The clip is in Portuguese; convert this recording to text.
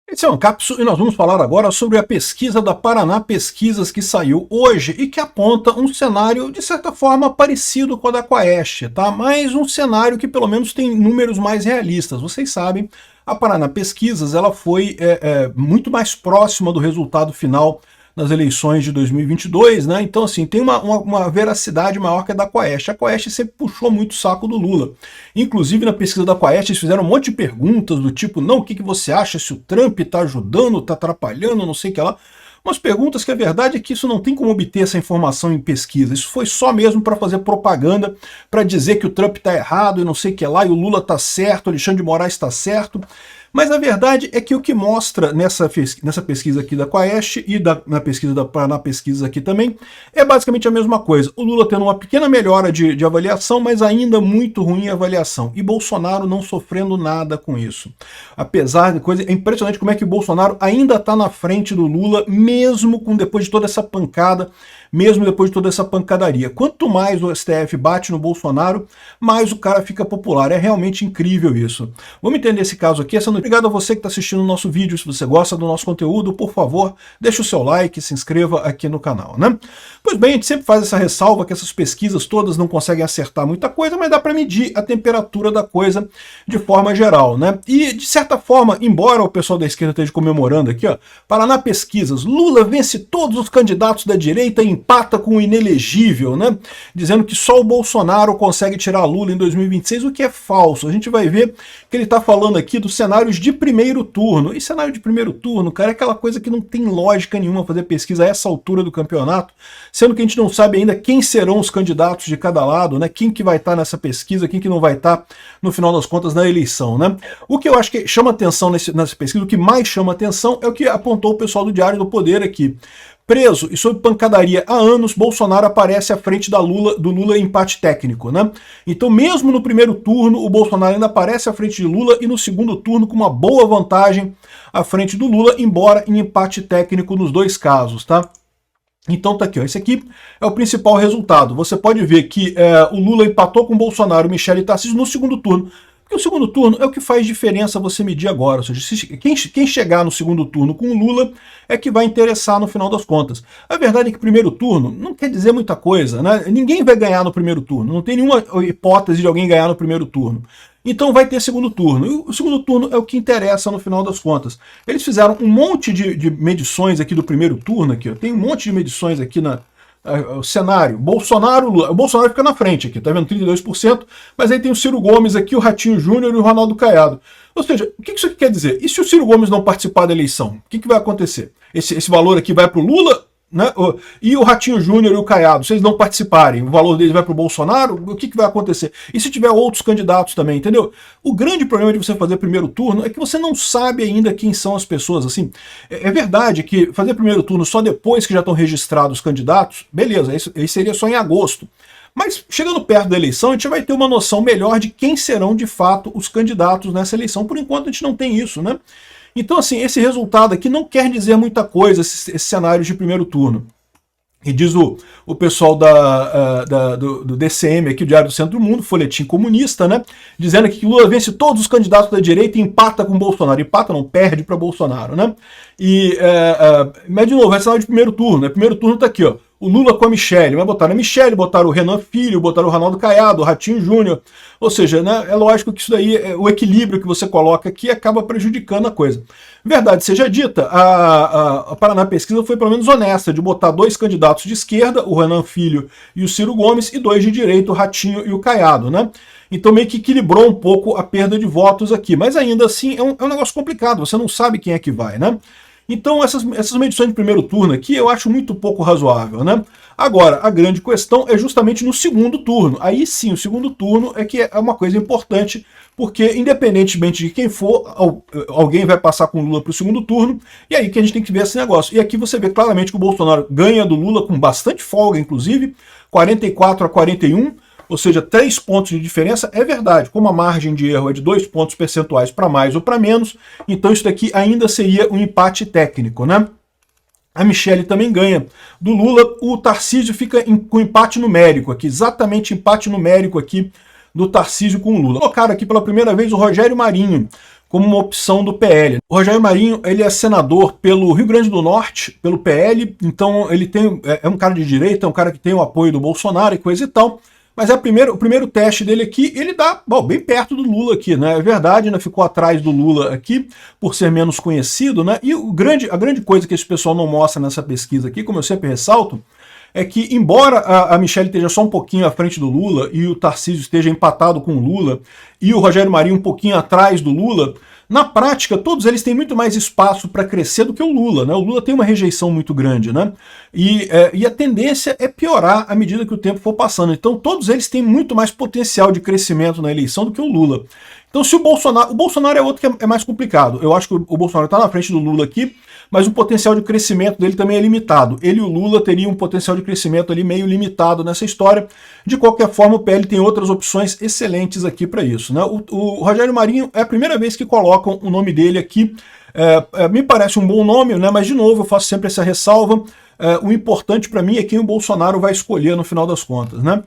Esse é o Ancapso e nós vamos falar agora sobre a pesquisa da Paraná Pesquisas que saiu hoje e que aponta um cenário, de certa forma, parecido com o da Quaest, tá? Mas um cenário que pelo menos tem números mais realistas. Vocês sabem, a Paraná Pesquisas ela foi muito mais próxima do resultado final nas eleições de 2022, né? Então, assim, tem uma veracidade maior que a da Quaest. A Quaest sempre puxou muito o saco do Lula. Inclusive, na pesquisa da Quaest, eles fizeram um monte de perguntas do tipo, não, o que você acha se o Trump está ajudando, está atrapalhando, não sei o que lá. Umas perguntas que a verdade é que isso não tem como obter essa informação em pesquisa. Isso foi só mesmo para fazer propaganda, para dizer que o Trump está errado e não sei o que lá, e o Lula está certo, o Alexandre de Moraes está certo. Mas a verdade é que o que mostra nessa pesquisa aqui da Quaest e na pesquisa da Paraná Pesquisas aqui também, é basicamente a mesma coisa. O Lula tendo uma pequena melhora de avaliação, mas ainda muito ruim a avaliação. E Bolsonaro não sofrendo nada com isso. Apesar de coisa, é impressionante como é que o Bolsonaro ainda está na frente do Lula, mesmo depois de toda essa pancada, mesmo depois de toda essa pancadaria. Quanto mais o STF bate no Bolsonaro, mais o cara fica popular. É realmente incrível isso. Vamos entender esse caso aqui. Obrigado a você que está assistindo o nosso vídeo. Se você gosta do nosso conteúdo, por favor, deixe o seu like e se inscreva aqui no canal, né? Pois bem, a gente sempre faz essa ressalva que essas pesquisas todas não conseguem acertar muita coisa, mas dá para medir a temperatura da coisa de forma geral, né? E, de certa forma, embora o pessoal da esquerda esteja comemorando aqui, ó, Paraná Pesquisas, Lula vence todos os candidatos da direita e empata com o inelegível, né? Dizendo que só o Bolsonaro consegue tirar Lula em 2026, o que é falso. A gente vai ver que ele está falando aqui dos cenários de primeiro turno. E cenário de primeiro turno, cara, é aquela coisa que não tem lógica nenhuma fazer pesquisa a essa altura do campeonato, sendo que a gente não sabe ainda quem serão os candidatos de cada lado, né? Quem que vai estar nessa pesquisa, quem que não vai estar, no final das contas, na eleição, né? O que eu acho que chama atenção nessa pesquisa, o que mais chama atenção é o que apontou o pessoal do Diário do Poder aqui. Preso e sob pancadaria há anos, Bolsonaro aparece à frente do Lula em empate técnico, né? Então, mesmo no primeiro turno, o Bolsonaro ainda aparece à frente de Lula e no segundo turno com uma boa vantagem à frente do Lula, embora em empate técnico nos dois casos, tá? Então tá aqui, ó, esse aqui é o principal resultado. Você pode ver que o Lula empatou com o Bolsonaro, Michele Tarcísio no segundo turno. Porque o segundo turno é o que faz diferença você medir agora. Ou seja, quem chegar no segundo turno com o Lula é que vai interessar no final das contas. A verdade é que o primeiro turno não quer dizer muita coisa, né? Ninguém vai ganhar no primeiro turno. Não tem nenhuma hipótese de alguém ganhar no primeiro turno. Então vai ter segundo turno. E o segundo turno é o que interessa no final das contas. Eles fizeram um monte de medições aqui do primeiro turno. Aqui, ó. Tem um monte de medições aqui o cenário, Bolsonaro, Lula. O Bolsonaro fica na frente aqui, tá vendo? 32%, mas aí tem o Ciro Gomes aqui, o Ratinho Júnior e o Ronaldo Caiado. Ou seja, o que isso aqui quer dizer? E se o Ciro Gomes não participar da eleição? O que vai acontecer? Esse valor aqui vai para o Lula, né? E o Ratinho Júnior e o Caiado, se eles não participarem, o valor deles vai para o Bolsonaro, o que vai acontecer? E se tiver outros candidatos também, entendeu? O grande problema de você fazer primeiro turno é que você não sabe ainda quem são as pessoas. Assim, é verdade que fazer primeiro turno só depois que já estão registrados os candidatos, beleza, isso seria só em agosto. Mas chegando perto da eleição, a gente vai ter uma noção melhor de quem serão de fato os candidatos nessa eleição. Por enquanto a gente não tem isso, né? Então, assim, esse resultado aqui não quer dizer muita coisa, esse cenário de primeiro turno. E diz o pessoal do DCM, aqui, o Diário do Centro do Mundo, folhetim comunista, né? Dizendo que Lula vence todos os candidatos da direita e empata com Bolsonaro. Empata não, perde para Bolsonaro, né? Mas, de novo, é cenário de primeiro turno, né? Primeiro turno tá aqui, ó. O Lula com a Michele, mas botaram a Michele, botaram o Renan Filho, botaram o Ronaldo Caiado, o Ratinho Júnior. Ou seja, né, é lógico que isso daí, o equilíbrio que você coloca aqui acaba prejudicando a coisa. Verdade seja dita, a Paraná Pesquisa foi pelo menos honesta de botar dois candidatos de esquerda, o Renan Filho e o Ciro Gomes, e dois de direita, o Ratinho e o Caiado, né? Então meio que equilibrou um pouco a perda de votos aqui. Mas ainda assim é um negócio complicado, você não sabe quem é que vai, né? Então essas medições de primeiro turno aqui eu acho muito pouco razoável, né? Agora, a grande questão é justamente no segundo turno. Aí sim, o segundo turno é que é uma coisa importante, porque independentemente de quem for, alguém vai passar com o Lula para o segundo turno, e aí que a gente tem que ver esse negócio. E aqui você vê claramente que o Bolsonaro ganha do Lula com bastante folga, inclusive, 44-41, ou seja, 3 pontos de diferença. É verdade, como a margem de erro é de 2 pontos percentuais para mais ou para menos, então isso daqui ainda seria um empate técnico, né? A Michele também ganha do Lula, o Tarcísio fica com empate numérico aqui, exatamente empate numérico aqui do Tarcísio com o Lula. Colocaram aqui pela primeira vez o Rogério Marinho como uma opção do PL. O Rogério Marinho, ele é senador pelo Rio Grande do Norte, pelo PL, então ele é um cara de direita, é um cara que tem o apoio do Bolsonaro e coisa e tal, mas o primeiro teste dele aqui, ele dá bem perto do Lula aqui, né? É verdade, né? Ficou atrás do Lula aqui, por ser menos conhecido, né? E a grande coisa que esse pessoal não mostra nessa pesquisa aqui, como eu sempre ressalto, é que, embora a Michelle esteja só um pouquinho à frente do Lula e o Tarcísio esteja empatado com o Lula e o Rogério Marinho um pouquinho atrás do Lula, na prática, todos eles têm muito mais espaço para crescer do que o Lula, né? O Lula tem uma rejeição muito grande, né? E a tendência é piorar à medida que o tempo for passando. Então, todos eles têm muito mais potencial de crescimento na eleição do que o Lula. Então, se o Bolsonaro é outro que é mais complicado. Eu acho que o Bolsonaro está na frente do Lula aqui, mas o potencial de crescimento dele também é limitado. Ele e o Lula teriam um potencial de crescimento ali meio limitado nessa história. De qualquer forma, o PL tem outras opções excelentes aqui para isso, né? O Rogério Marinho é a primeira vez que colocam o nome dele aqui. Me parece um bom nome, né? Mas, de novo, eu faço sempre essa ressalva. O importante para mim é quem o Bolsonaro vai escolher no final das contas, né?